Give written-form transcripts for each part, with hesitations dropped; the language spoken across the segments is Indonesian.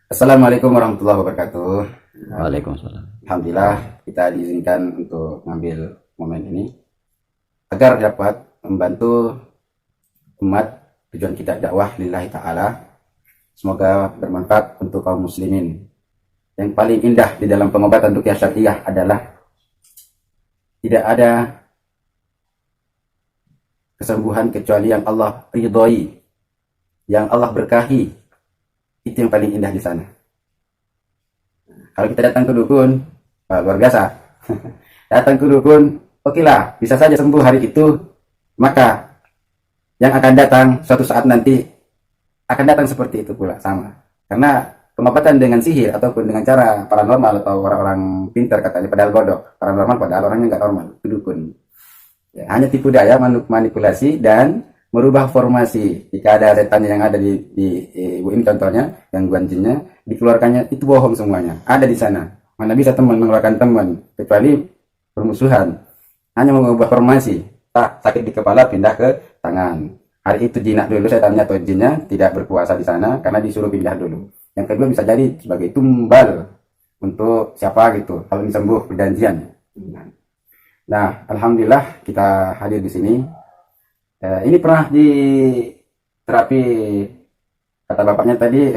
Assalamualaikum warahmatullahi wabarakatuh. Waalaikumsalam. Alhamdulillah kita diizinkan untuk mengambil momen ini agar dapat membantu umat tujuan kita dakwah lillahi ta'ala. Semoga bermanfaat untuk kaum muslimin. Yang paling indah di dalam pengobatan ruqyah syar'iyyah adalah tidak ada kesembuhan kecuali yang Allah ridhoi, yang Allah berkahi. Itu yang paling indah di sana. Kalau kita datang ke dukun, luar biasa. Datang ke dukun, oke lah, bisa saja sembuh hari itu, maka yang akan datang suatu saat nanti akan datang seperti itu pula, sama. Karena pengobatan dengan sihir ataupun dengan cara paranormal atau orang-orang pintar katanya, padahal bodoh, paranormal padahal orangnya nggak normal, itu dukun. Ya, hanya tipu daya, manipulasi, dan merubah formasi. Jika ada setan yang ada di ibu ini contohnya, gangguan jinnya, dikeluarkannya, itu bohong semuanya. Ada di sana. Mana bisa teman mengeluarkan teman, kecuali permusuhan. Hanya mengubah formasi. Sakit di kepala pindah ke tangan. Hari itu jinak dulu setannya atau jinnya tidak berkuasa di sana karena disuruh pindah dulu. Yang kedua bisa jadi sebagai tumbal untuk siapa gitu. Kalau disembuh perjanjian. Nah, alhamdulillah kita hadir di sini. Ini pernah di terapi, kata bapaknya tadi,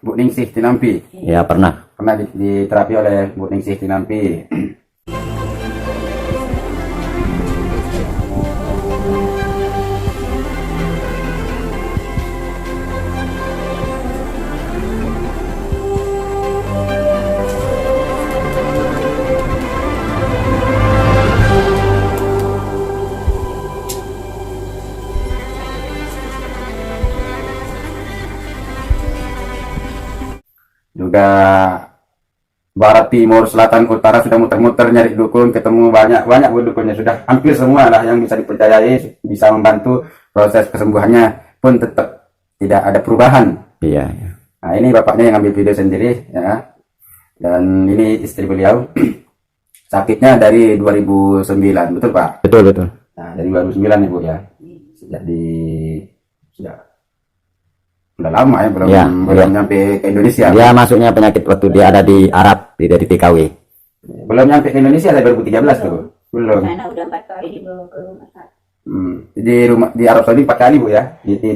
Bu Ningsih Tinampi. Ya, pernah. Pernah diterapi oleh Bu Ningsih Tinampi. Juga barat, timur, selatan, utara sudah muter-muter nyari dukun, ketemu banyak dukunnya, sudah hampir semua lah yang bisa dipercayai bisa membantu proses kesembuhannya, pun tetap tidak ada perubahan. Iya, iya. Nah, ini bapaknya yang ambil video sendiri ya. Dan ini istri beliau. Sakitnya dari 2009, betul Pak? Betul, betul. Nah, dari 2009 Ibu ya. Sudah udah lama ya, belum nyampe ke Indonesia. Dia masuknya penyakit waktu dia ada di Arab, tidak di TKW. Belum nyampe ke Indonesia dari 2013 tuh. Belum. Karena udah 4 kali dibawa ke rumah sakit. Di Arab Saudi 4 kali Bu ya.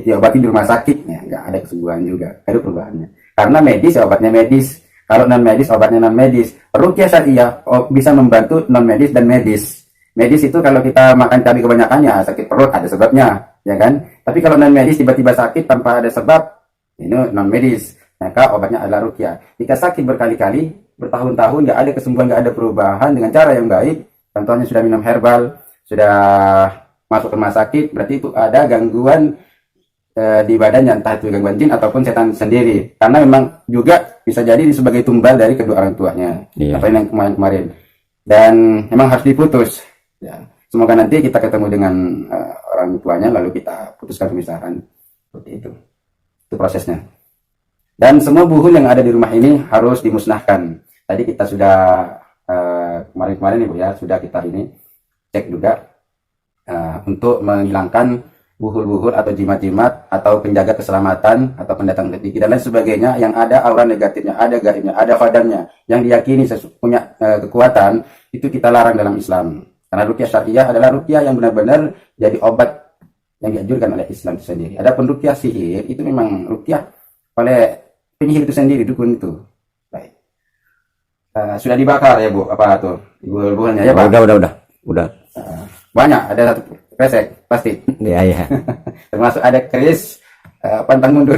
Diobati di rumah sakit ya, nggak ada kesembuhan juga, ada perubahannya. Karena medis ya obatnya medis. Kalau non medis obatnya non medis. Ruqyah syar'iyyah bisa membantu non medis dan medis. Medis itu kalau kita makan cabai kebanyakannya sakit perut, ada sebabnya, ya kan? Tapi kalau non medis tiba-tiba sakit tanpa ada sebab, ini non medis. Maka obatnya adalah ruqyah. Jika sakit berkali-kali, bertahun-tahun nggak ada kesembuhan, nggak ada perubahan dengan cara yang baik, contohnya sudah minum herbal, sudah masuk ke rumah sakit, berarti itu ada gangguan di badannya, entah itu gangguan jin ataupun setan sendiri. Karena memang juga bisa jadi sebagai tumbal dari kedua orang tuanya. Iya. Apa yang kemarin-kemarin. Dan memang harus diputus. Ya. Semoga nanti kita ketemu dengan orang tuanya lalu kita putuskan pemisahan. Seperti itu. Itu prosesnya. Dan semua buhul yang ada di rumah ini harus dimusnahkan. Tadi kita sudah kemarin-kemarin Ibu ya, sudah kita ini cek juga untuk menghilangkan buhul-buhul atau jimat-jimat atau penjaga keselamatan atau pendatang rezeki dan lain sebagainya yang ada aura negatifnya, ada gaibnya, ada khadamnya yang diyakini punya kekuatan, itu kita larang dalam Islam. Karena ruqyah syar'iyyah adalah ruqyah yang benar-benar jadi obat yang dianjurkan oleh Islam itu sendiri. Adapun ruqyah sihir itu memang ruqyah oleh penyihir itu sendiri, dukun itu. Baik. Sudah dibakar ya Bu, apa tuh? Buhul-buhulnya ya Pak? Udah. Banyak, ada satu kresek pasti. Iya, iya. Termasuk ada keris pantang mundur.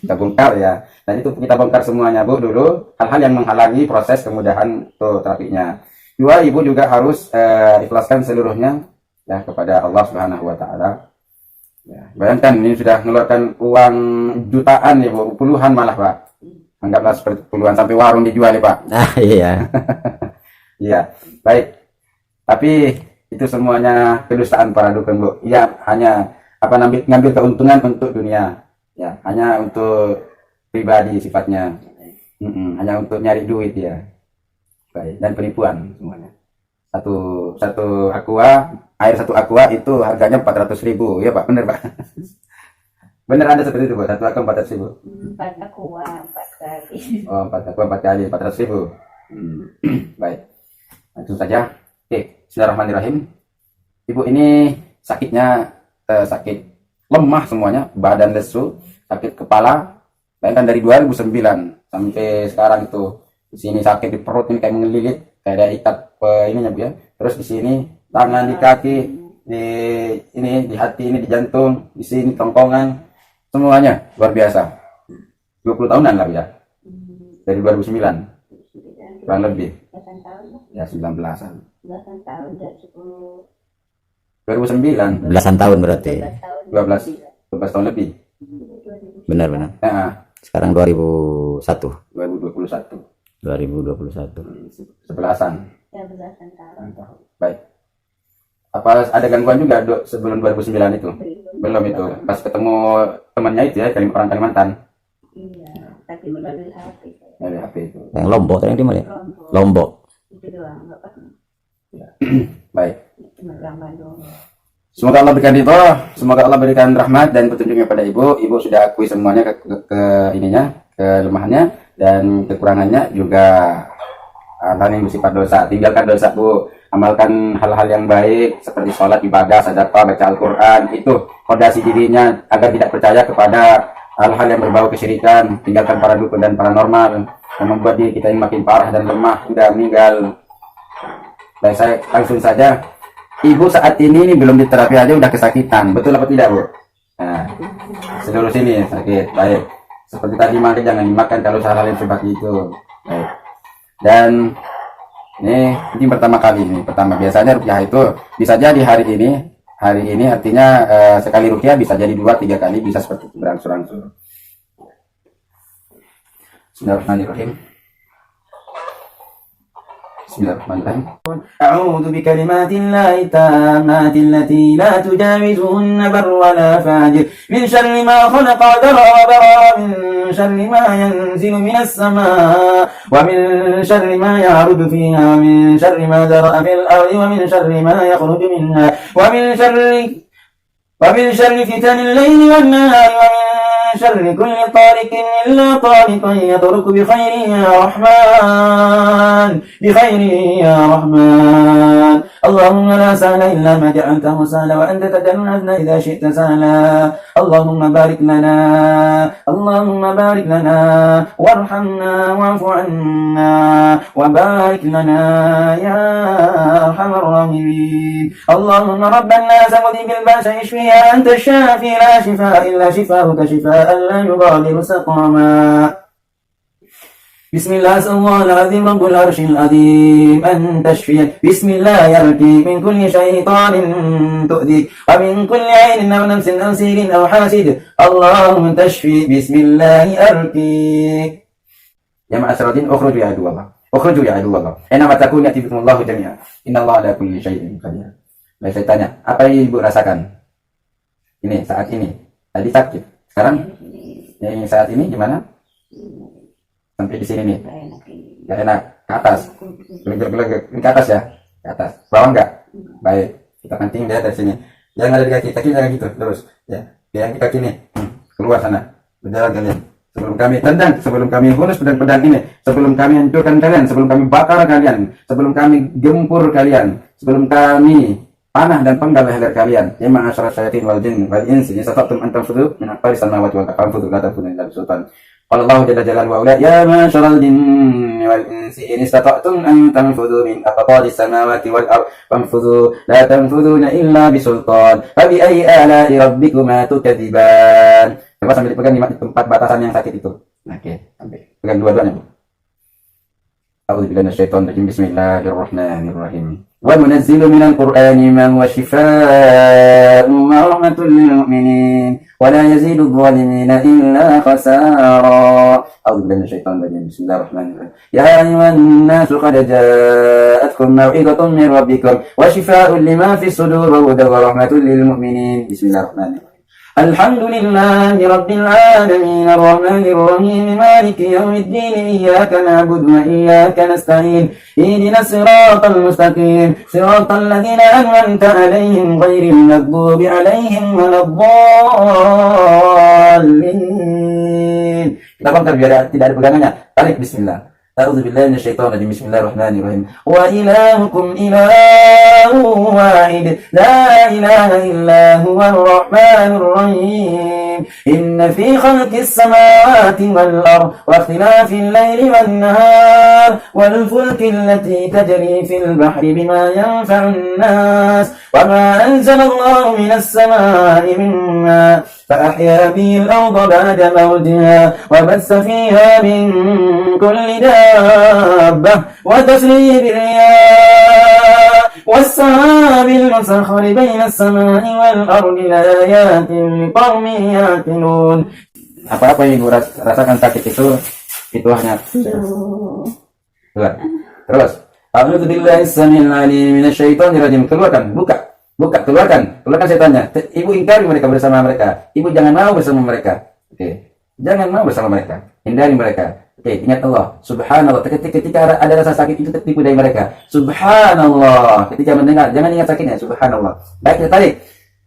Kita bongkar ya. Dan itu kita bongkar semuanya Bu dulu, hal-hal yang menghalangi proses kemudahan tuh terapinya. Dua, Ibu juga harus ikhlaskan seluruhnya ya kepada Allah Subhanahu wa taala. Ya, bayangkan ini sudah mengeluarkan uang jutaan ya Bu, puluhan malah Pak. Anggaplah seperti puluhan, sampai warung dijual ya Pak. Nah, iya. Iya, baik. Tapi itu semuanya kedustaan para dukun Bu. Ya, hanya ngambil keuntungan untuk dunia. Ya, hanya untuk pribadi sifatnya. Hanya untuk nyari duit ya. Baik, dan penipuan semuanya. Satu aqua, air satu aqua itu harganya 400.000 ya Pak, benar Pak? Bener ada seperti itu Bu, 1 aku 400.000. 4 aqua 4 kali. Oh, 4 aku 4 kali 400.000. Baik. Langsung saja. Oke, bismillahirrahmanirrahim. Ibu ini sakitnya sakit lemah semuanya, badan lesu, sakit kepala. Bayangkan dari 2009 sampai sekarang itu di sini sakit di perut ini kayak mengelilit, kayak ada ikat ininya Bu ya. Terus di sini tangan, di kaki, di ini, di hati ini, di jantung, di sini tongkongan, semuanya luar biasa. 20 tahunan lah ya. Dari 2009 kurang lebih. Belasan tahun. Ya 19-an. Belasan tahun dari 10. 2009 Belasan tahun berarti. 12 tahun. 12 tahun lebih. Benar-benar. Nah, Sekarang 2001. 2021 2021. 11-an. Ya belasan tahun. Baik. Apa ada gangguan juga Dok sebelum 2009 itu? Belum itu. Pas ketemu temannya itu ya, orang Kalimantan. Iya, tapi melalui HP. Dari HP itu. Yang Lombok tadi di mana ya? Lombok. Lombok. Itu doang, nggak pernah. Baik. Cuma orang Bandung. Semoga Allah berikan ridho, semoga Allah berikan rahmat dan petunjuknya pada ibu. Ibu sudah akui semuanya ke ininya, kelemahannya dan kekurangannya juga hal yang bersifat dosa. Tinggalkan dosa Bu, amalkan hal-hal yang baik seperti sholat, ibadah, sedekah, baca Al-Quran. Itu fondasi dirinya agar tidak percaya kepada hal-hal yang berbau kesyirikan. Tinggalkan para dukun dan paranormal yang membuat diri kita yang makin parah dan lemah, sudah meninggal. Baik, saya langsung saja. Ibu saat ini belum diterapi aja udah kesakitan, betul apa tidak Bu? Nah, seluruh sini sakit. Baik, seperti tadi makan jangan dimakan kalau hal-hal yang seperti itu. Baik. Dan ini pertama kali ini. Pertama biasanya rukyah itu bisa jadi hari ini artinya sekali rukyah bisa jadi 2-3 kali, bisa seperti itu berangsur-angsur. Bismillahirrahmanirrahim. Bismillahirrahmanirrahim. A'udzu bikalimatillahi tammati allati la tujawizuhunna barra wala fajir min syarri ma khalaqa wa bara min syarri ma yanzilu minas samaa wa min syarri ma ya'rudu fiha min syarri ma dhara'a fil ardi wa min syarri ma yakhruju minha wa min syarri fitanil laili wan nahari wa min شر كل طارق إلا طارقا يطرق بخير يا رحمن بخير يا رحمن اللهم لا سهل إلا ما جعلته سهلا وأنت تجعل الحزن إذا شئت سهلا اللهم بارك لنا وارحمنا واعف عنا وبارك لنا يا أرحم الراحمين اللهم رب الناس مذهب البأس اشفيا أنت الشافي لا شفاء إلا شفاءك شفاء لا يغادر سقما بسم الله أسأل الله العظيم رب العرش العظيم أن تشفي بسم الله يرقي من كل شيطان تؤذيك ومن كل عين أو نفس أو سير أو حاسد اللهم تشفي بسم الله أرقيك يا معشر الجن اخرجوا يا عدو الله اخرجوا يا عدو الله أينما تكون يأتي بكم الله جميعا إن الله على كل شيء قدير. Baik, saya tanya, apa yang ibu rasakan ini saat ini? Tadi sakit, sekarang yang saat ini gimana? Sampai di sini nih, nggak enak, ke atas, gelegek ke atas ya, ke atas, bawah nggak? Baik, kita penting dia dari sini, jangan ada di kaki jangan gitu, terus ya, yang di kaki nih, keluar sana, berjalan kalian, sebelum kami tendang, sebelum kami hunus pedang-pedang ini, sebelum kami hancurkan kalian, sebelum kami bakar kalian, sebelum kami gempur kalian, sebelum kami panah dan penggal leher kalian, ya ma'asyara syayatin wal jin wal insi istata'tum an tanfudu min aqtari samawati wal ardi fanfudu la tanfuduna illa bisultan. Qala Allahu jalla jalaluhu wa ula ya ma'asyaral jinni wal insi in istata'tum an tanfudu min aqtari samawati wal ardi fanfudu la tanfuduna illa bisultan. Fa bi ayyi ala'i rabbikuma tukadziban. Coba sambil dipegang di tempat batasan yang sakit itu. Oke, sampai pegang dua-duanya, Bu. A'udzubillahi minasyaitonir rajim. Bismillahirrahmanirrahim. Wa nunazzilu minal Qur'ani ma huwa shifaa'un wa rahmatun lil mu'minin wa la yazidu adh-dhalimina illa khasara. A'udzubillahi minasyaitonir rajim. Bismillahirrahmanirrahim. Ya ayyuhan nasu qad ja'atkum maw'izatun min rabbikum wa shifaa'un lima fis sudur wa hudan wa rahmatun lil mu'minin. Bismillahirrahmanirrahim. الحمد لله رب العالمين الرحمن الرحيم مالك يوم الدين إياك نعبد وإياك نستعين اهدنا الصراط المستقيم صراط الذين أنعمت عليهم غير المغضوب عليهم ولا الضالين. Kita bangkar biar tidak ada pegangannya. Tarik bismillah. A'udzubillahi minasyaitonirrajim. Bismillahirrahmanirrahim. Wa ilahukum ilahun wahid. La ilaha illa huwal rahmanur rahim. Inna fi khalqis samawati wal ardh wa ikhtilafil layli wan nahar wal fulki allati tajri fil bahri bima yanfa'un nas wa ma anzalallahu minas samai min ma فأحيا به الأرض بعد موتها وبث فيها من كل دابة وتسريب الرياح والسحاب المسخر بين السماء والأرض لآيات لقوم يعقلون. Apa-apa yang ibu rasakan sakit itu hanya keluar. Terus A'udzu billahi samil alim minasyaitonir rajim. Keluarkan, keluarkan setannya. Ibu ingkari mereka bersama mereka. Ibu jangan mau bersama mereka. Oke. Jangan mau bersama mereka. Hindari mereka. Oke, ingat Allah. Subhanallah. Ketika ada rasa sakit itu tertipu dari mereka. Subhanallah. Ketika mendengar, jangan ingat sakitnya. Subhanallah. Baik, kita tarik.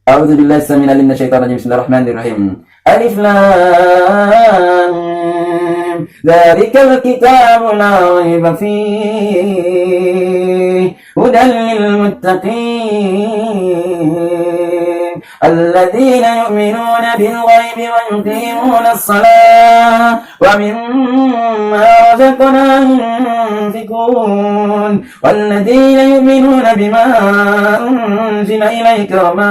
A'udzu billahi samil alim minasyaitonir rajim. Bismillahirrahmanirrahim. Alif lam mim. Dzalikal kitabu la raiba fihi. Hudan lil muttaqin. Alladzina yu'minuna bil ghaibi wa yuqimuna as-salata wa mimma razaqnahum yunfiqun. Walladzina yu'minuna bima unzila ilayka wa ma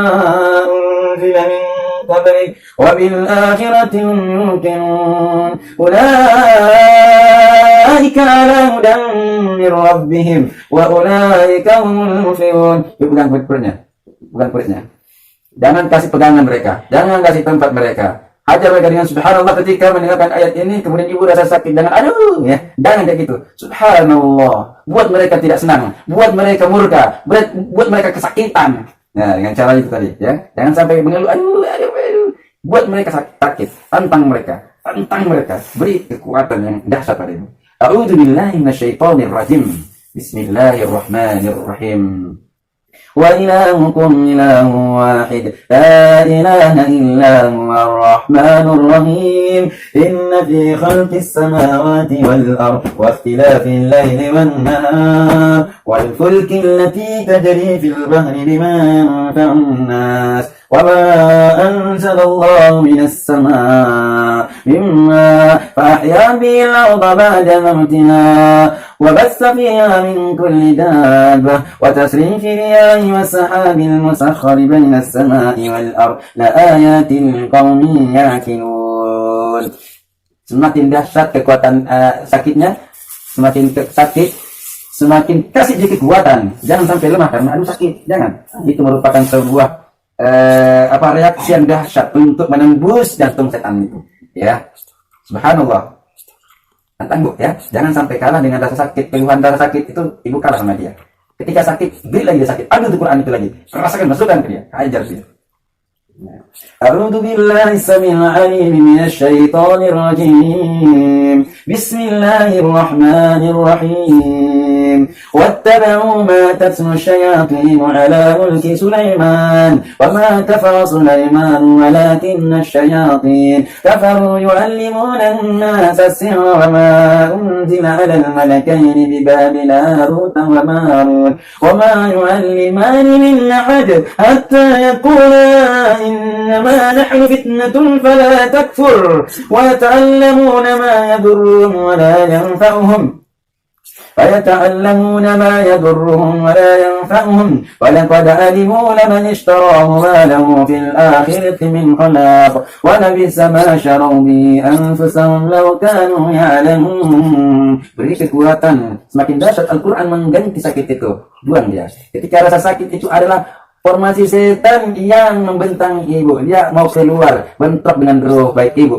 unzila min قبلك وبالآخرة هم يوقنون أولئك على هدى من ربهم وأولئك هم المفلحون. Bukan perutnya. Jangan kasih pegangan mereka, jangan kasih tempat mereka. Hajar mereka dengan subhanallah ketika mendengarkan ayat ini, kemudian ibu rasa sakit, jangan aduh ya, jangan kayak gitu. Subhanallah, buat mereka tidak senang, buat mereka murka, buat mereka kesakitan. Nah, dengan cara itu tadi ya. Jangan sampai mengeluh aduh. Buat mereka sakit, tantang mereka, beri kekuatan yang dahsyat padamu. A'udzu billahi minasyaitonir rajim. Bismillahirrahmanirrahim. Wa ilahukum ilahun wahid. La ilaha illa huwar rahmanur rahim. Inna fi khalqis samawati wal ardi wa ikhtilafil layli wan nahar wal fulki allati tajri fil bahri bima yanfa'un nas وما أنزل الله من السماء مما فأحيا به الأرض بعد موتها وبث فيها من كل دابة وتسريف الرياح والسحاب المسخر بين السماء والأرض لآيات لقوم يعقلون. Semakin dahsyat kekuatan sakitnya, semakin sakit, semakin kasih dia kekuatan. Jangan sampai lemah karena aduh sakit. Jangan. Itu merupakan sebuah reaksi yang dahsyat untuk menembus jantung setan itu ya. Subhanallah, tantang bu ya, jangan sampai kalah dengan rasa sakit, keluhan rasa sakit itu ibu kalah sama dia. Ketika sakit, beri lagi dia sakit, aduh itu Quran itu lagi, rasakan, masukkan ke dia, ajar dia. A'udzu billahi samil alim minasyaitonir rajim. Bismillahirrahmanirrahim. واتبعوا ما تتلو الشياطين على ملك سليمان وما كفر سليمان ولكن الشياطين كفروا يعلمون الناس السحر وما أنزل على الملكين ببابل هاروت وماروت وما يعلمان من أحد حتى يقولا إنما نحن فتنة فلا تكفر ويتعلمون ما يضرهم ولا ينفعهم ولا ينفعهم ولقد علموا لمن اشتراه ما له في الآخرة من خلاق ولبئس ما شروا به أنفسهم لو كانوا يعلمون. Beri kekuatan, semakin dahsyat Al-Quran mengganti sakit itu. Buang dia. Ketika rasa sakit itu adalah formasi setan yang membentang ibu, dia mau keluar, bentrok dengan roh baik ibu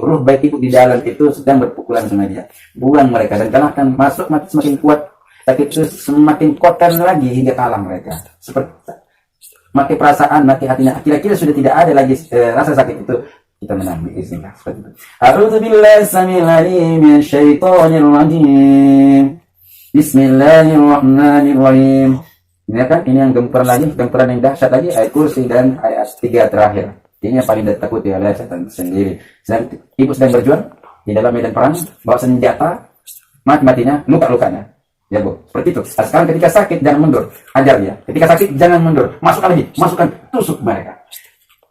di dalam itu sedang berpukulan sama dia. Buang mereka dan kalahkan, masuk mati semakin kuat, sakit itu semakin kuatkan lagi hingga kalah mereka. Seperti mati perasaan, mati hatinya, kira-kira sudah tidak ada lagi rasa sakit itu, kita menang biiznillah. Seperti itu. A'udzu billahi samil alim minasyaitonir rajim. Bismillahirrahmanirrahim. Ini kan ini yang gemperan yang dahsyat lagi, ayat kursi dan ayat 3 terakhir. Ini yang paling ditakuti oleh setan sendiri. Ibu sedang berjuang di dalam medan perang, bawa senjata, mati-matinya, luka-lukanya. Ya Bu, seperti itu. Nah, sekarang ketika sakit jangan mundur, ajar dia. Ketika sakit jangan mundur, masukkan lagi, masukkan, tusuk mereka.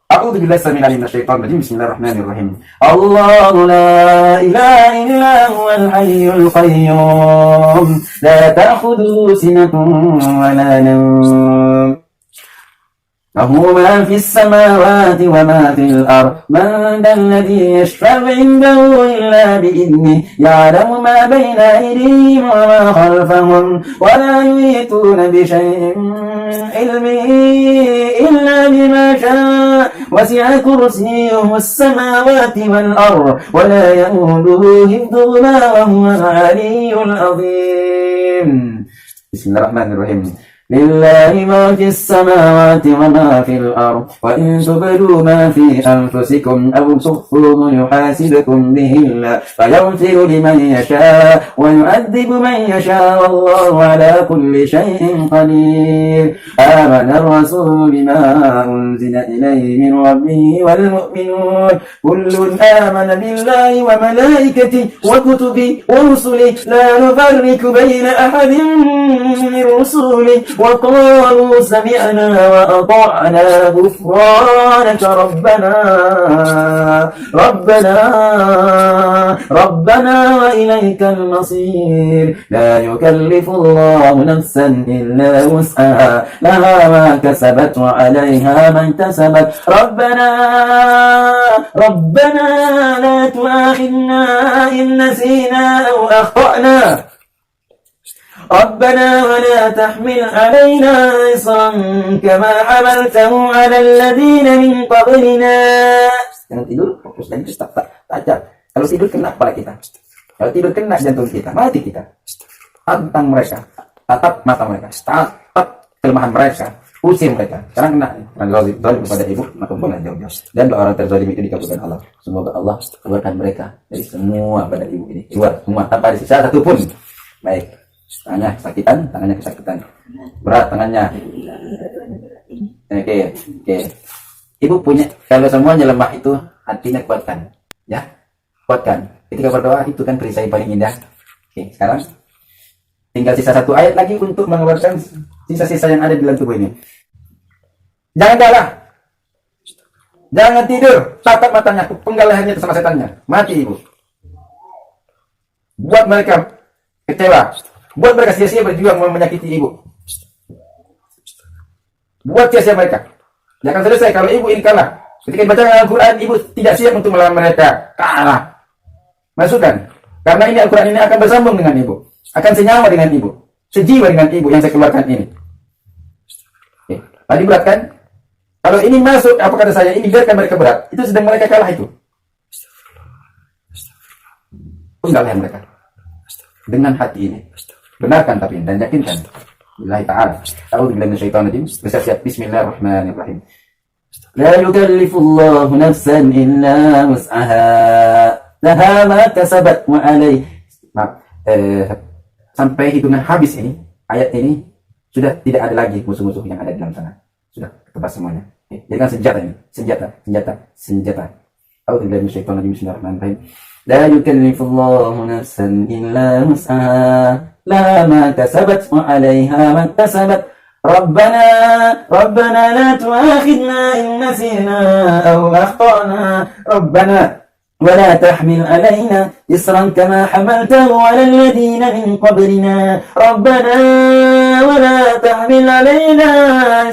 A'udzu billahi samil alim minasyaitonir rajim. Bismillahirrahmanirrahim. Allahu la ilaha illa huwal hayyul qayyum. La ta'khudhuhu sinatun wa la nawm. له ما في السماوات وما في الأرض من ذا الذي يشفع عنده إلا بإذنه يعلم ما بين أيديهم وما خلفهم ولا يحيطون بشيء من علمه إلا بما شاء وسع كرسيه السماوات والأرض ولا يؤوده حفظهما وهو العلي العظيم. بسم الله الرحمن الرحيم. لله ما في السماوات وما في الأرض وإن تبدوا ما في أنفسكم أو تخفوه يحاسبكم به الله فيغفر لمن يشاء ويعذب من يشاء والله على كل شيء قدير. آمن الرسول بما أنزل إليه من ربه والمؤمنون كل آمن بالله وملائكته وكتبه ورسله لا نفرق بين أحد من رسله وقالوا سمعنا وأطعنا غفرانك ربنا وإليك المصير. لا يكلف الله نفسا إلا وسعها لها ما كسبت وعليها ما اكتسبت. ربنا لا تؤاخذنا إن نسينا أو أخطأنا ربنا ولا تحمل علينا إصرا كما حملته على الذين من قبلنا. Jangan tidur, fokus lagi, tajam. Kalau tidur kena kepala kita, kalau tidur kena jantung kita, mati kita. Tantang mereka, tatap mata mereka, tatap kelemahan mereka, usir mereka. Sekarang kena, zalim kepada ibu, maka boleh jauh-jauh. Dan orang terzalim itu dikabulkan Allah. Semoga Allah keluarkan mereka dari semua pada ibu ini, keluar semua tanpa ada sisa satupun. Baik. Tangannya kesakitan, berat tangannya. Oke. Ibu punya, kalau semuanya lemah itu hatinya kuatkan, ya, kuatkan. Ketika berdoa itu kan perisai paling indah. Oke, sekarang tinggal sisa 1 ayat lagi untuk mengeluarkan sisa-sisa yang ada di dalam tubuh ini. Jangan kalah, jangan tidur, tatap matanya, penggal lehernya sama setannya, mati ibu. Buat mereka kecewa. Buat mereka sia-sia berjuang menyakiti ibu. Buat sia-sia mereka. Dia akan selesai kalau ibu ini kalah. Ketika baca Al-Quran, ibu tidak siap untuk melawan mereka. Kalah. Masukkan. Karena ini Al-Quran ini akan bersambung dengan ibu. Akan senyawa dengan ibu. Sejiwa dengan ibu yang saya keluarkan ini. Oke. Tadi berat kan? Kalau ini masuk, apa kata saya, ini biarkan mereka berat. Itu sedang mereka kalah itu. Penggalan mereka. Dengan hati ini. Benarkan tapi dan yakinkan. Billahi ta'ala. A'udzu billahi minasyaitonir rajim. Bersiap-siap. Bismillahirrahmanirrahim. La yukallifullahu nafsan illa wus'aha. Laha ma kasabat wa 'alaiha. Sampai hitungan habis ini, ayat ini sudah tidak ada lagi musuh-musuh yang ada di dalam sana. Sudah ketebas semuanya. Jadi kan senjata ini, senjata. A'udzu billahi minasyaitonir rajim. Bismillahirrahmanirrahim. La yukallifullahu nafsan illa wus'aha. لا ما كسبت وعليها ما اكتسبت ربنا لا تؤاخذنا إن نسينا أو أخطأنا ربنا ولا تحمل علينا إصرا كما حملته على الذين من قبلنا ربنا ولا تحمل علينا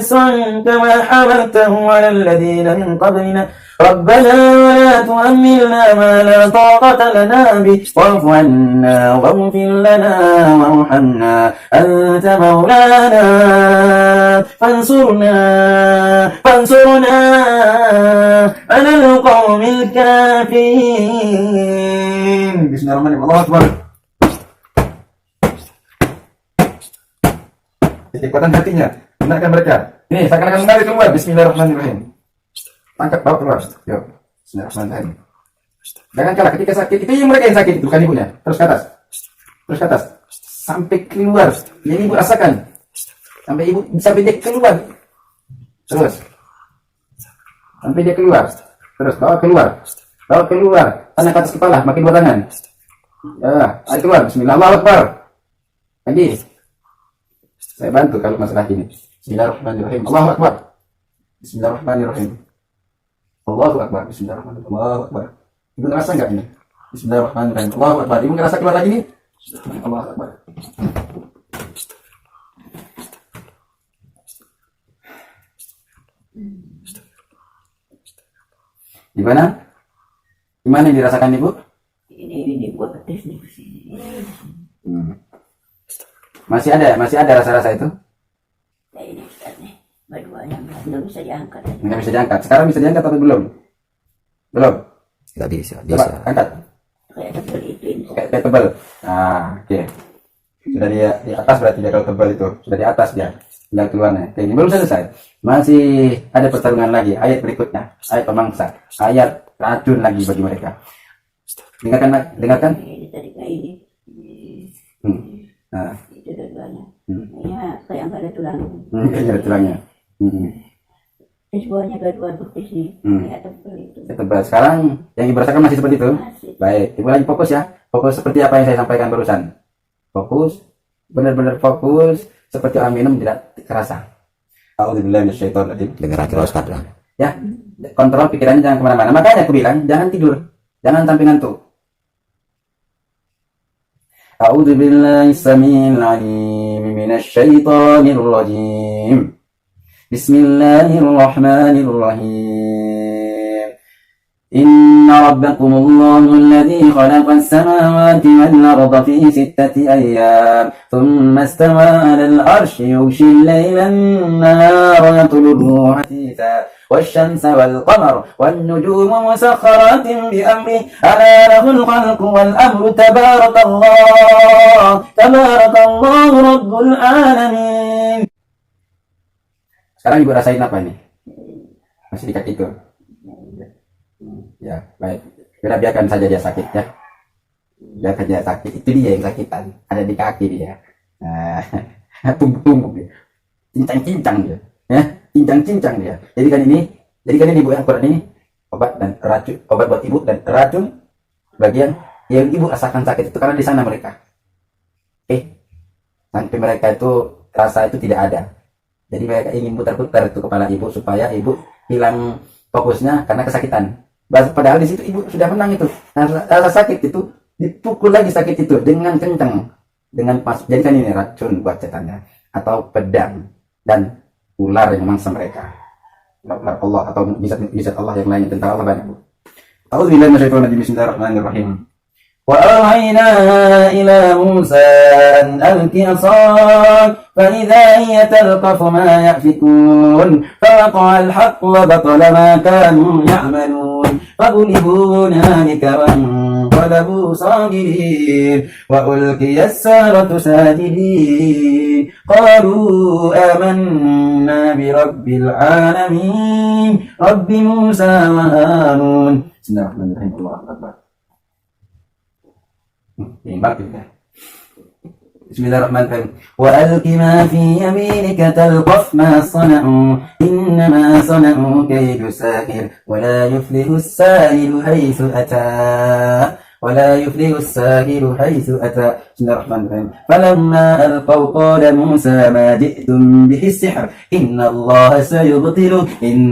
إصرا كما حملته على الذين من قبلنا ربنا ولا تحملنا ما لا طاقة لنا به واعف عنا واغفر لنا وارحمنا أنت مولانا فانصرنا على القوم الكافرين. Bismillahirrahmanirrahim. Allahu Akbar. Kekuatan hatinya, benarkan mereka. Ini saya akan menarik keluar. Bismillahirrahmanirrahim. Angkat bawa keluar. Yuk. Bismillahirrahmanirrahim. Jangan kalah ketika sakit. Itu yang mereka yang sakit itu, bukan ibunya. Terus ke atas. Terus ke atas. Sampai keluar. Jadi ibu rasakan. Sampai dia keluar. Terus. Sampai dia keluar. Terus bawa keluar. Bawa keluar. Tangan ke atas kepala. Makin dua tangan. Ya, ayo keluar. Bismillah. Allahu Akbar. Lagi. Saya bantu kalau masalah ini. Bismillahirrahmanirrahim. Allahu Akbar. Bismillahirrahmanirrahim. Allahu Akbar. Bismillahirrahmanirrahim. Allahu Akbar. Ibu ngerasa enggak ini? Bismillahirrahmanirrahim. Allahu Akbar. Ibu ngerasa keluar lagi nih? Allahu Akbar. Gimana? Gimana yang dirasakan ibu? Ini buat tes di sini. Masih ada rasa-rasa itu? Nah, ini Ustaz nih. Berdua-duanya nggak bisa diangkat. Nggak bisa diangkat. Sekarang bisa diangkat atau belum? Belum. Nggak bisa. Coba Bisa. angkat. Kayak tebel itu ini. Kayak tebal. Nah, oke. Sudah di atas berarti dia kalau tebal itu. Sudah di atas dia. Tinggal keluarnya. Oke, ini belum selesai. Masih ada pertarungan lagi. Ayat berikutnya. Ayat pemangsa. Ayat racun lagi bagi mereka. Dengarkan. Ini tadi kayak ini. Nah, Itu dua-duanya. Ya, kayak nggak ada tulang. ini ada tulangnya. Semuanya dua-dua betis nih. Kayak tebel itu. Ya, tebal. Sekarang yang ibu rasakan masih seperti itu. Masih. Baik, ibu lagi fokus ya. Fokus seperti apa yang saya sampaikan barusan. Fokus, benar-benar fokus. Seperti minum tidak kerasa. A'udzubillahi minasyaitonir rajim. Dengar akhir Ustaz lah. Ya, kontrol pikirannya jangan kemana-mana. Makanya aku bilang jangan tidur, jangan sampai ngantuk. A'udzubillahi samil alim minasyaitonir rajim. Bismillahirrahmanirrahim. إن ربكم الله الذي خلق السماوات والأرض في 6 أيام ثم استوى على العرش يغشي الليل النهار يطلبه حثيثا والشمس والقمر والنجوم مسخرات بأمره ألا له الخلق والأمر تبارك الله رب العالمين. Sekarang ibu rasain apa nih? Masih di kaki itu? Ya, baik. Kita biarkan saja dia sakit ya. Biarkan dia sakit. Itu dia yang sakitan. Ada di kaki dia. Nah, tumbuk-tumbuk dia. Cincang-cincang dia. Ya, cincang-cincang dia. Jadikan ini ibu yang Quran ini obat dan racun, obat buat ibu dan racun bagian yang ibu rasakan sakit itu karena di sana mereka. Sampai mereka itu rasa itu tidak ada. Jadi mereka ingin putar-putar itu kepala ibu supaya ibu hilang fokusnya karena kesakitan. Padahal di situ ibu sudah menang itu. Rasa sakit itu dipukul lagi sakit itu dengan kencang, dengan pas. Jadi kan ini racun buat setannya atau pedang dan ular yang mangsa mereka. Ular Allah atau mujizat Allah yang lain tentang Allah banyak. A'udzubillahi minasyaitonir rajim. Bismillahirrahmanirrahim. وأوحينا إلى موسى أن ألق عصاك فإذا هي تلقف ما يأفكون فوقع الحق وبطل ما كانوا يعملون فغلبوا هنالك وانقلبوا صاغرين وألقي السحرة ساجدين قالوا آمنا برب العالمين رب موسى وهارون. بسم الله الرحمن الرحيم. الله أكبر. Bismillahirrahmanirrahim. وَأَلْقِ مَا فِي يَمِينِكَ تَلْقَفْ مَا صَنَعُوا إِنَّمَا صَنَعُوا كَيْدُ سَاحِرٍ وَلَا يُفْلِحُ السَّاحِرُ حَيْثُ أَتَى. Bismillahirrahmanirrahim. فَلَمَّا أَلْقَوْا قَالَ مُوسَى مَا جِئْتُمْ بِهِ السِّحْرُ إِنَّ اللَّهَ سَيُبْطِلُهُ إِنَّ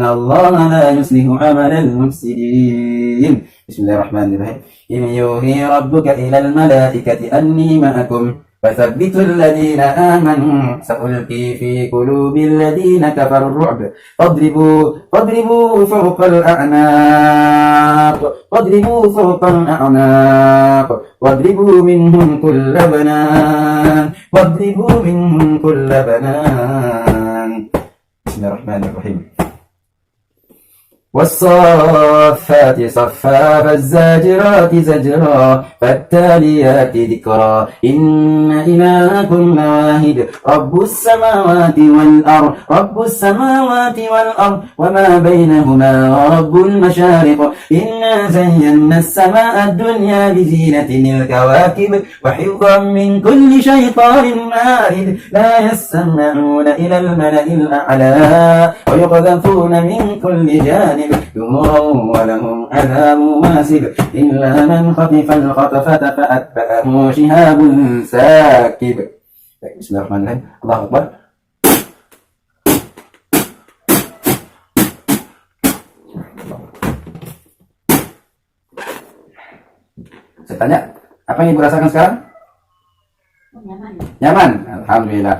اللَّهَ لَا يُصْلِحُ عَمَلَ الْمُفْسِدِينَ. Bismillahirrahmanirrahim. إِذْ يُوحِي رَبُّكَ إِلَى الْمَلَائِكَةِ أَنِّي مَعَكُمْ فَثَبِّتُوا الَّذِينَ آمَنُوا سَأُلْقِي فِي قُلُوبِ الَّذِينَ كَفَرُوا الرُّعْبَ فاضربوا فوق الأعناق واضربوا منهم كل بنان. Bismillahirrahmanirrahim. والصافات صفا فالزاجرات زجرا فالتاليات ذكرا إن إلهكم لواحد رب السماوات والأرض وما بينهما ورب المشارق إنا زينا السماء الدنيا بزينة الكواكب وحفظا من كل شيطان مارد لا يستمعون إلى الملأ الأعلى ويقذفون من كل جانب دمرا ولهم عذاب واسع إلا من خطف الخطفة فأتبعه شهاب ساكب. Bismillahirrahmanirrahim. Allahu Akbar. Saya tanya, apa yang ibu rasakan sekarang? Nyaman. Nyaman? Alhamdulillah.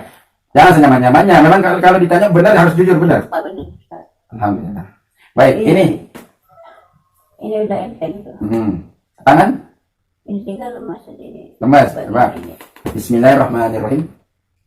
Jangan senyaman-nyamannya. Memang kalau ditanya benar harus jujur benar. Pak benar, Ustaz. Alhamdulillah. Baik, ini. Ini udah enteng tuh. Tangan? Ini tinggal lemas ini. Lemas, coba. Bismillahirrahmanirrahim.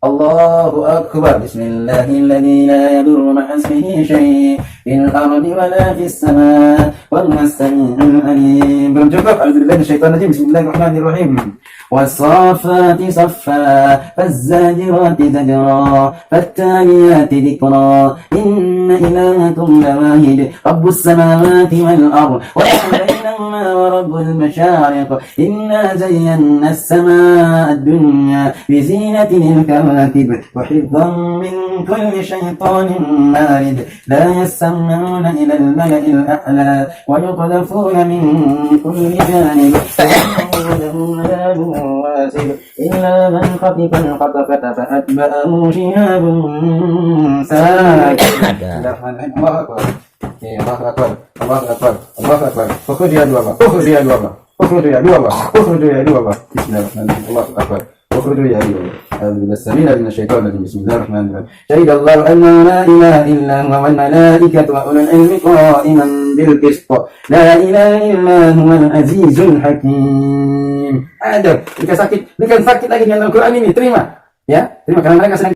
Allahu Akbar. Bismillahilladzi la yadurru ma'a ismihi syai' fil ardi wa la fis sama' wal samii'ul 'aliim. Belum cukup. A'udzubillahi minasyaitonir rajim. Bismillahirrahmanirrahim. والصافات صفا فالزاجرات زجرا فالتاليات ذكرا إن إلهكم لواحد رب السماوات والأرض وما بينهما ورب المشارق إنا زينا السماء الدنيا بزينة الكواكب وحفظا من كل شيطان مارد لا يستمعون إلى الملأ الأعلى ويقذفون من كل جانب ولهم عذاب واسع إلا من خطف الخطفة فأتبعه شهاب ساكب. الله أكبر. الله أكبر. الله أكبر. الله أكبر. اخرج يا دوابة. اخرج يا دوابة. اخرج يا دوابة. اخرج يا دوابة. بسم الله الرحمن الرحيم. الله أكبر. اخرج يا دوابة. أعوذ بالله السميع من الشيطان الرجيم. بسم الله الرحمن الرحيم. شهد الله أنه لا إله إلا هو والملائكة وأولو العلم قائما بالقسط لا إله إلا هو العزيز الحكيم. Ada, bukan sakit lagi dengan Al-Quran ini, terima, ya, terima karena mereka sedang.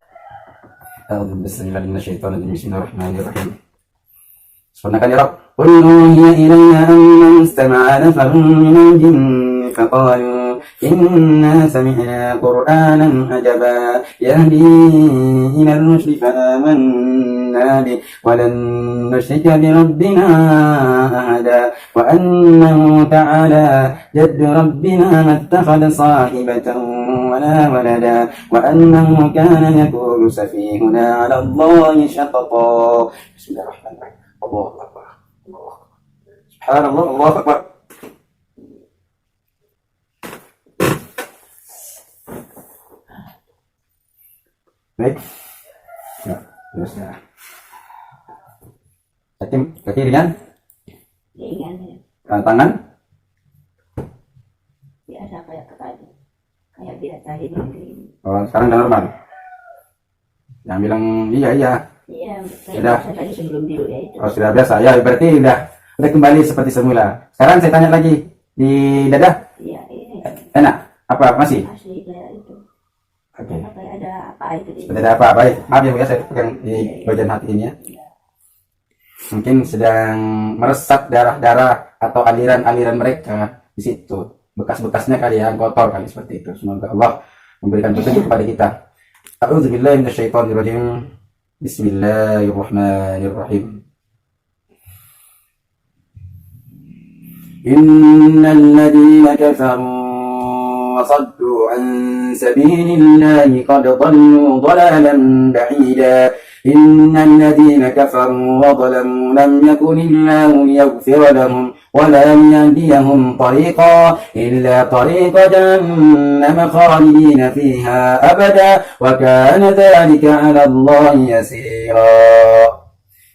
A'udzu billahi minasyaitonir rajim. Bismillahirrahmanirrahim. Subhanaka ya Rabb. Qul uhiya ilayya annahu istama'a nafarun minal jinni faqalu inna sami'na qur'anan ajaba yahdi ilal rusydi fa'amanna bihi wa lan nushrika bi rabbina ahada wa annahu ta'ala jaddu rabbina mattakhadha sahibatan wala walada wa annahu kana yaqulu safihuna 'ala Allahi shatata. Bismillahirrahmanirrahim. Allahu Akbar. Subhanallah, Allahu Akbar. Baik. Ya, terus ya. Kaki ringan, Ringan ya. tangan, Biasa kayak tadi. Kayak biasa ini. oh, sekarang udah normal. Yang bilang iya. Iya, Sudah. saya tadi sebelum tidur ya itu. Oh, sudah biasa. Ya, berarti udah kembali seperti semula. Sekarang saya tanya lagi di dada, Iya, ini enak? Apa masih? asli kayak itu. Oke. Apa ada apa itu di Seperti ada apa? Baik. Maaf ya Bu ya, saya pegang di bagian hati ini ya. Mungkin sedang meresap darah-darah atau aliran-aliran mereka di situ. Bekas-bekasnya kali yang kotor kali seperti itu. Semoga Allah memberikan petunjuk kepada kita. A'udzubillahi minasyaitonir rajim. Bismillahirrahmanirrahim. Innal ladzina kafaru وصدوا عن سبيل الله قد ضلوا ضلالا بعيدا إن الذين كفروا وظلموا لم يكن الله ليغفر لهم ولا ليهديهم طريقا إلا طريق جهنم خالدين فيها أبدا وكان ذلك على الله يسيرا.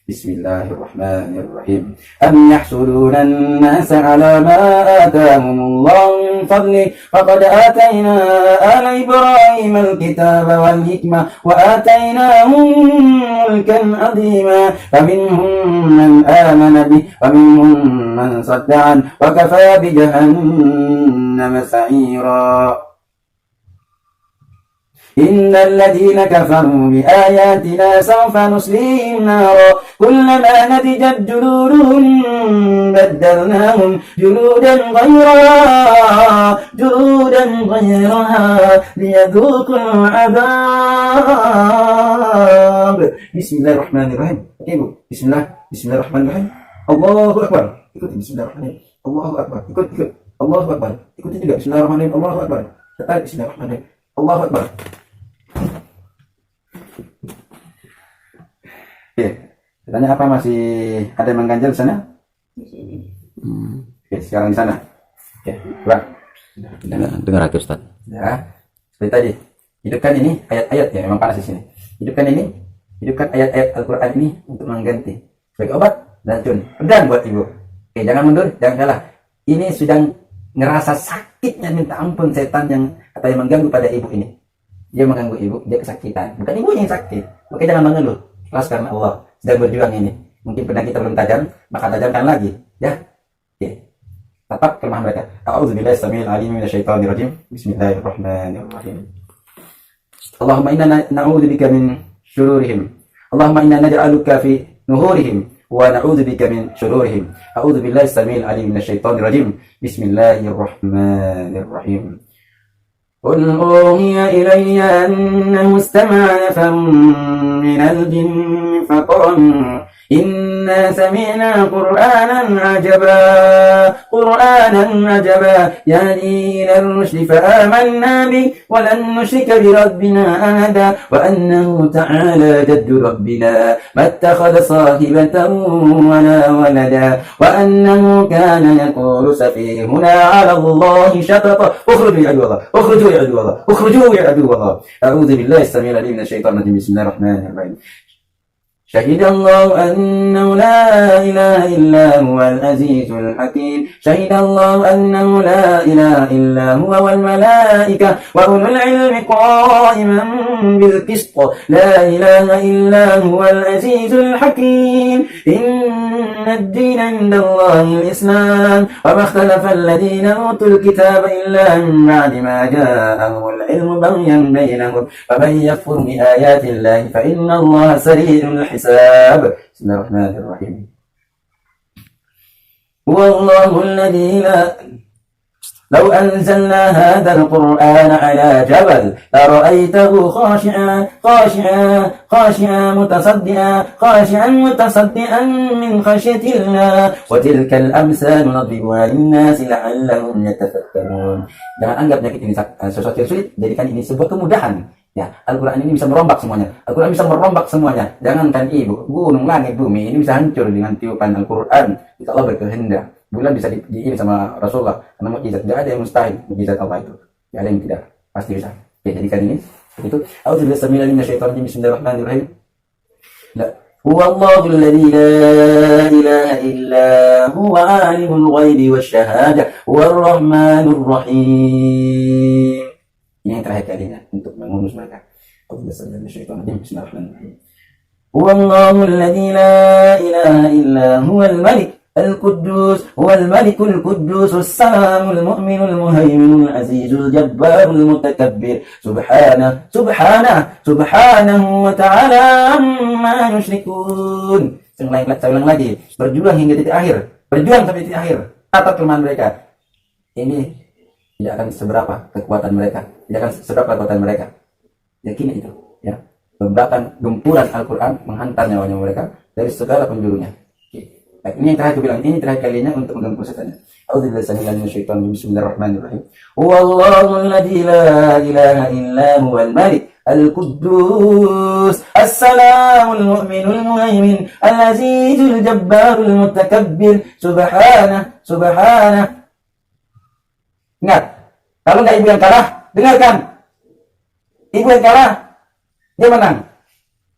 Bismillahirrahmanirrahim. Am yahsuduna an-nasa ala ma atahum Allah min fadli faqad atayna ala Ibrahim al-kitaba wal hikmah wa atainahum mulkan azima faminhum man amana bih wa minhum man sadda an wa kafa bi jahannam sa'ira. إن الذين كفروا بآياتنا سوف نصليهم نارا كلما نضجت جلودهم بدلناهم جلودا غيرها ليذوقوا العذاب. بسم الله الرحمن الرحيم. Ibu, Bismillahirrahmanirrahim. Allahu Akbar. Ikuti Bismillahirrahmanirrahim. Allahu Akbar. Ikut. Allahu Akbar. Ikuti juga Bismillahirrahmanirrahim. Allahu Akbar. Tetap Bismillahirrahmanirrahim. Allahu Akbar. Oke. Tanya apa, masih ada yang mengganjal di sana? Di sini. Oke, sekarang di sana. Oke, Bang. Dengar aku Ustaz. Ya, seperti tadi. Hidupkan ini ayat-ayat ya, memang panas di sini. Hidupkan ayat-ayat Al-Quran ini untuk mengganti sebagai obat dan racun. Pedang buat ibu. Oke, jangan mundur, jangan kalah. Ini sedang ngerasa sakitnya, minta ampun setan yang mengganggu pada ibu ini. Dia mengganggu ibu, dia kesakitan. Bukan ibu yang sakit. Oke, jangan mengeluh. Ikhlas karena Allah sedang berjuang ini. Mungkin pedang kita belum tajam, maka tajamkan lagi. Ya. Oke. Tetap kelemahan mereka. A'udzubillahi samil alim minasyaitonir rajim. Bismillahirrahmanirrahim. Allahumma inna na'udzubika min syururihim. Allahumma inna naj'aluka fi nuhurihim wa na'udzubika min syururihim. A'udzubillahi samil alim minasyaitonir rajim. Bismillahirrahmanirrahim. قل أوحي إلي أنه استمع نفر من الجن فقالوا إنا سمعنا قرآنا عجبا يهدي إلى الرشد فآمنا به ولن نشرك بربنا أحدا وأنه تعالى جد ربنا ما اتخذ صاحبة ولا ولدا وأنه كان يقول سفيهنا على الله شططا اخرجوا يا عدو الله أعوذ بالله السميع العليم من الشيطان الرجيم. بسم الله الرحمن الرحيم. شهد الله أنه لا إله إلا هو العزيز الحكيم. شهد الله أنه لا إله إلا هو والملائكة وأولو العلم قائما بالقسط. لا إله إلا هو العزيز الحكيم. إن الدين عند الله الإسلام وما اختلف الذين أوتوا الكتاب إلا من بعد ما جاءهم العلم بغيا بينهم فمن يكفر بآيات الله فإن الله سريع الحساب. بسم الله الرحمن الرحيم. هو الله الذي لا لو أنزلنا هذا القرآن على جبل لرأيته خاشعا متصدعا من خشية الله وتلك الأمثال نضربها للناس لعلهم يتفكرون. Jangan anggap penyakit ini sesuatu yang sulit, jadikan ini sebuah kemudahan. Ya, Al-Quran ini bisa merombak semuanya. Al-Quran bisa merombak semuanya. Jangankan ibu, gunung, langit, bumi ini bisa hancur dengan tiupan Al-Quran. Jika Allah berkehendak. Bulan bisa diirim sama Rasulullah karena mukjizat. Tidak ada yang mustahil mukjizat Allah itu. Tidak ada yang tidak, pasti bisa. Oke, jadikan ini seperti itu. A'udzubillahi minasyaitonir rajim. Bismillahirrahmanirrahim. La huwallahu alladzi la ilaha illa huwa alimul ghaibi wasyahadah huwar rahmanur rahim. Ini yang terakhir kalinya untuk mengurus mereka. A'udzubillahi minasyaitonir rajim. Bismillahirrahmanirrahim. Huwallahu alladzi la ilaha illa huwal malik القدوس هو الملك القدوس السلام المؤمن المهيمن العزيز الجبار المتكبر سبحانه وتعالى عما يشركون. Saya ulang lagi, berjuang hingga titik akhir, berjuang sampai titik akhir. Tatap kelemahan mereka. Ini tidak akan seberapa kekuatan mereka. Yakini itu, ya. Gempuran Al-Quran menghantar nyawanya mereka dari segala penjurunya. Ini yang terakhir aku bilang, ini terakhir kalinya untuk mengganggu setannya. A'udzubillahi minasyaitonir rajim. Bismillahirrahmanirrahim. Huwallahu alladzi la ilaha illa huwal malik al-quddus as-salamul mu'minul muhaimin al-azizul jabbarul mutakabbir subhanah. Ingat, kalau enggak ibu yang kalah, dengarkan. Ibu yang kalah, dia menang.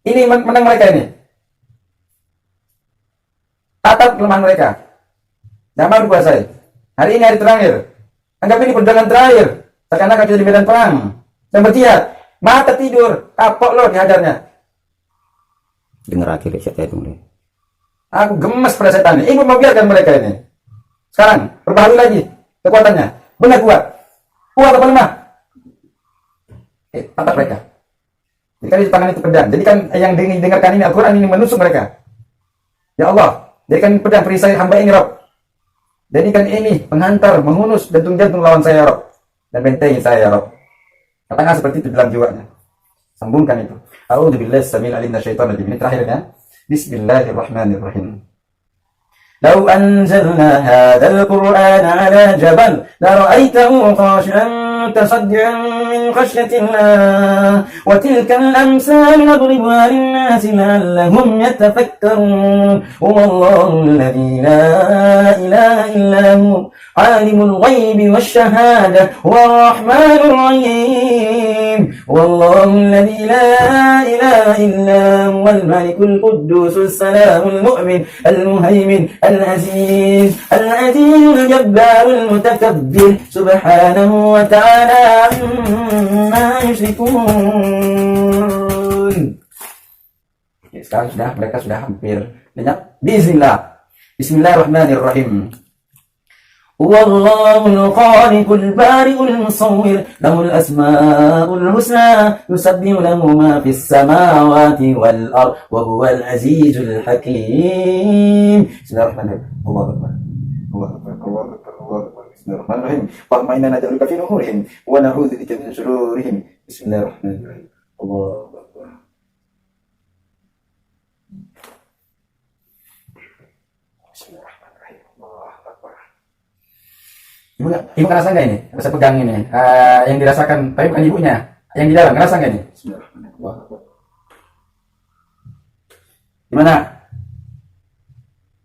Ini menang mereka ini. Tatap kelemahan mereka. Jangan berkuasai. Hari ini hari terakhir. Anggap ini perjuangan terakhir. Seakan-akan kita di medan perang. Dan berjihad. Mata tidur. Kapok lo dihajarnya. Dengar akhir saya itu. Aku gemes pada setan ini. Ibu membiarkan mereka ini. Sekarang perbaharui lagi kekuatannya. Benar kuat. Kuat apa lemah? tangkap mereka. Jadi kan itu tangan itu pedang. Jadi kan yang dengarkan ini Al-Quran ini menusuk mereka. Ya Allah, jadikan pedang perisai hamba ini, Rob. Jadikan ini penghantar, menghunus jantung-jantung lawan saya, Rob. Dan bentengi saya, Rob. Katakan seperti itu dalam jiwanya. Sambungkan itu. A'udzubillahi samil alim minasyaitonir rajim. Ini terakhirnya. Bismillahirrahmanirrahim. لو أنزلنا هذا القرآن على جبل لرأيته خاشعا متصدعا من خشية الله وتلك الأمثال نضربها للناس لعلهم يتفكرون هو الله الذي لا إله إلا هو عالم الغيب والشهادة هو الرحمن الرحيم هو الله الذي لا إله إلا هو الملك القدوس السلام المؤمن المهيمن العزيز الجبار المتكبر سبحانه وتعالى عما يشركون. Sekarang mereka sudah hampir lenyap. Bismillahirrahmanirrahim. والله الخالق البارئ المصور له الأسماء الحسنى يسبح له ما في السماوات والأرض وهو العزيز الحكيم. بسم الله الرحمن الرحيم. الله أكبر الله أكبر الله أكبر الله أكبر. بسم الله الرحمن الرحيم. اللهم إنا نجعلك في نحورهم ونعوذ بك من شرورهم. بسم الله الرحمن الرحيم. الله أكبر. بسم الله الرحمن الرحيم. الله أكبر. Ibu ngerasa nggak ini? Rasa pegang ini yang dirasakan, tapi bukan ibunya. Yang di dalam ngerasa nggak ini? Gimana?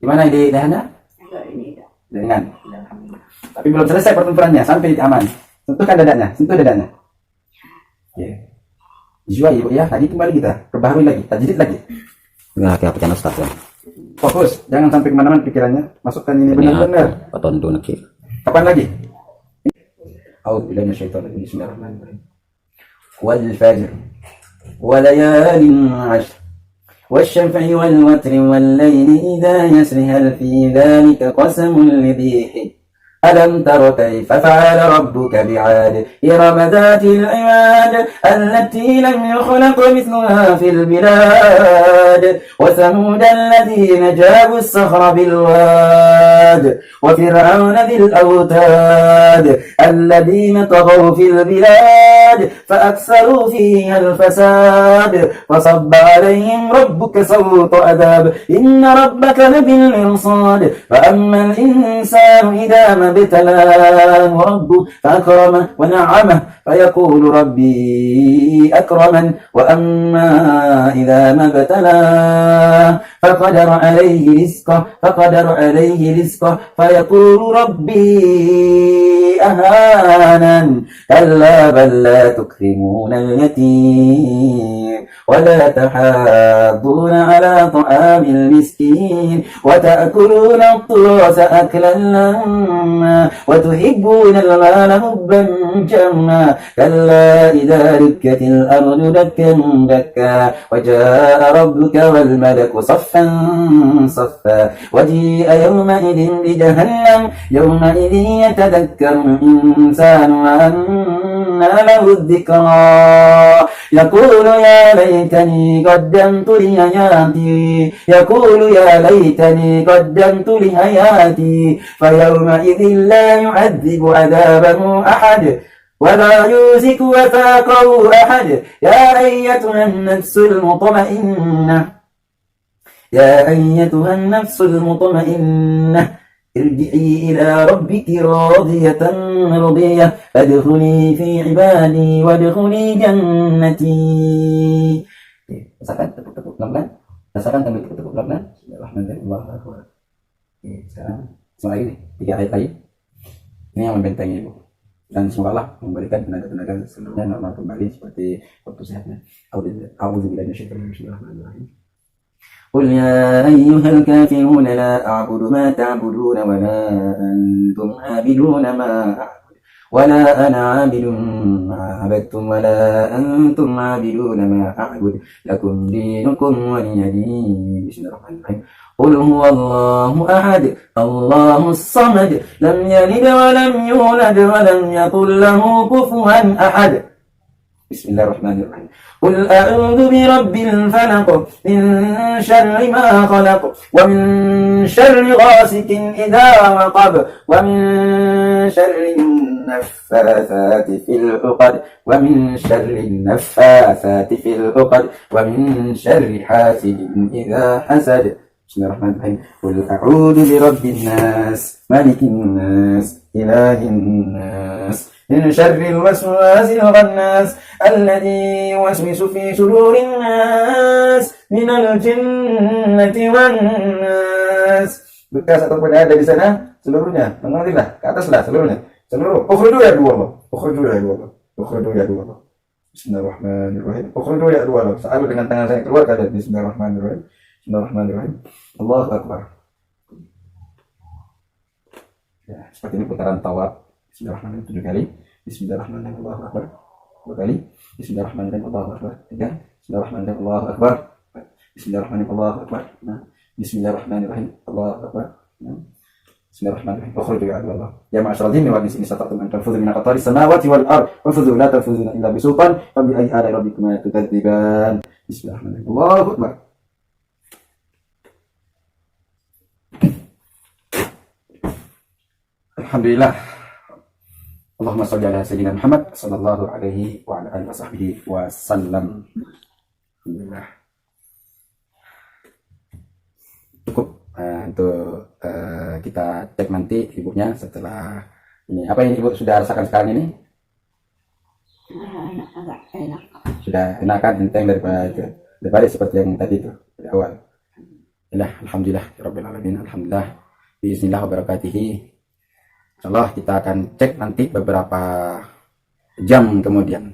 Gimana di lehernya? Dengan. Tapi belum selesai pertempurannya sampai aman. Sentuhkan dadanya, sentuh dadanya. Ya. Jua ibu ya, tadi kembali kita perbaharui lagi, tajdid lagi. Dengar apa channel Ustaz ya? Fokus, jangan sampai kemana-mana pikirannya. Masukkan ini benar-benar. Patondo nakir. Kapan lagi? A'udzubillahi minasyaitonir rajim. Bismillahirrahmanirrahim. Wal fajr wa layalin 'ashr wasyaf'i wal watri wal layli idza yasri hal fi dhalika qasamun lidhi ألم تر كيف فعل ربك بعاد إرم ذات العماد التي لم يخلق مثلها في البلاد وثمود الذين جابوا الصخر بالواد وفرعون ذي الأوتاد الذين طغوا في البلاد فأكثروا فيها الفساد فصب عليهم ربك سوط عذاب إن ربك لبالمرصاد فأما الإنسان إذا ما ابتلاه ربه فأكرمه ونعمه فيقول ربي أكرمن وأما إذا ما ابتلاه فقدر عليه رزقه فيقول ربي أهانن كلا بل لا تكرمون اليتيم ولا تحاضون على طعام المسكين وتأكلون التراث أكلا لما وتحبون المال حبا جما كلا إذا دكت الأرض دكا دكا وجاء ربك والملك صفا صفا وجيء يومئذ بجهنم يومئذ يتذكر الإنسان وأنى له الذكرى يقول يا ليتني قدمت لحياتي يقول يا ليتني قدمت لحياتي فيومئذ لا يعذب عذابه أحد ولا يوثق وثاقه أحد يا أيتها النفس المطمئنة يا أيتها النفس المطمئنة ارجعي إلى ربك راضية مرضية فادخلي في عبادي وادخلي جنتي. Rasakan tepuk-tepuk pelan-pelan. Rasakan sambil tepuk-tepuk pelan-pelan. Bismillahirrahmanirrahim. Sekarang semua lagi 3 ayat lagi. Ini yang membentengi ibu. Dan semoga Allah memberikan tenaga-tenaga seluruhnya normal kembali seperti waktu sehatnya. A'udzubillahi minasyaitonir rajim. قل يا أيها الكافرون لا أعبد ما تعبدون ولا أنتم عابدون ما أعبد ولا أنا عابد ما عبدتم ولا أنتم عابدون ما أعبد لكم دينكم ولي دين. بسم الله الرحمن الرحيم. قل هو الله أحد الله الصمد لم يلد ولم يولد ولم يكن له كفوا أحد. Bismillahirrahmanirrahim. Qul a'udzu birabbil falaq min syarri ma khalaq wa min syarri ghasikin idza waqab wa min syarri naffatsati fil 'uqad wa min syarri naffatsati fil 'uqad wa min syarri hasidin idza hasad. Bismillahirrahmanirrahim. Qul a'udzu birabbin nas malikin nas ilahin nas من شر الوسواس الخناس الذي يوسوس في صدور الناس من الجنة والناس. Bekas ataupun ada di sana seluruhnya, mengalirlah ke ataslah seluruhnya, seluruh. Ukhruju ya Allah, ukhruju ya Allah, ukhruju ya Allah. Bismillahirrahmanirrahim. Ukhruju ya Allah. Selalu dengan tangan saya keluar kalian. Bismillahirrahmanirrahim. Bismillahirrahmanirrahim. Allahu Akbar. Ya, seperti ini putaran tawaf. Bismillahirrahmanirrahim 7 kali. Bismillahirrahmanirrahim Allahu Akbar 2 kali. Bismillahirrahmanirrahim Allahu Akbar 3. Bismillahirrahmanirrahim Allahu Akbar. Bismillahirrahmanirrahim Allahu Akbar. Bismillahirrahmanirrahim Allahu Akbar. Bismillahirrahmanirrahim. Ukhruju ya Allah. Ya ma'asyaral jinni wal insi in istata'tum an tanfudhu min aqtari samawati wal ard fanfudhu la tanfudhuna illa bisultan fa bi ayyi ala'i rabbikuma tukadziban. Bismillahirrahmanirrahim. Allahu Akbar. Alhamdulillah. Allahumma shalli ala sayyidina Muhammad sallallahu alaihi wa ala alihi wasahbihi wasallam. Alhamdulillah. Cukup untuk kita cek nanti ibunya setelah ini. Apa yang ibu sudah rasakan sekarang ini? Agak enak. Sudah enakan, enteng daripada seperti yang tadi itu dari awal. Alhamdulillah rabbil alamin. Alhamdulillah. Bismillah wa barakatuh. Insyaallah kita akan cek nanti beberapa jam kemudian.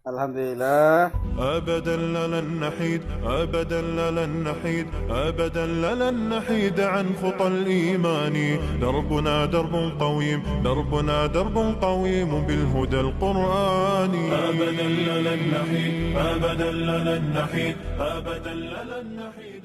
Alhamdulillah. أبدا لن نحيد أبدا لن نحيد أبدا لن نحيد عن خطى الإيمان دربنا درب قويم دربنا درب قويم بالهدى القرآني أبدا لن نحيد أبدا لن نحيد أبدا لن نحيد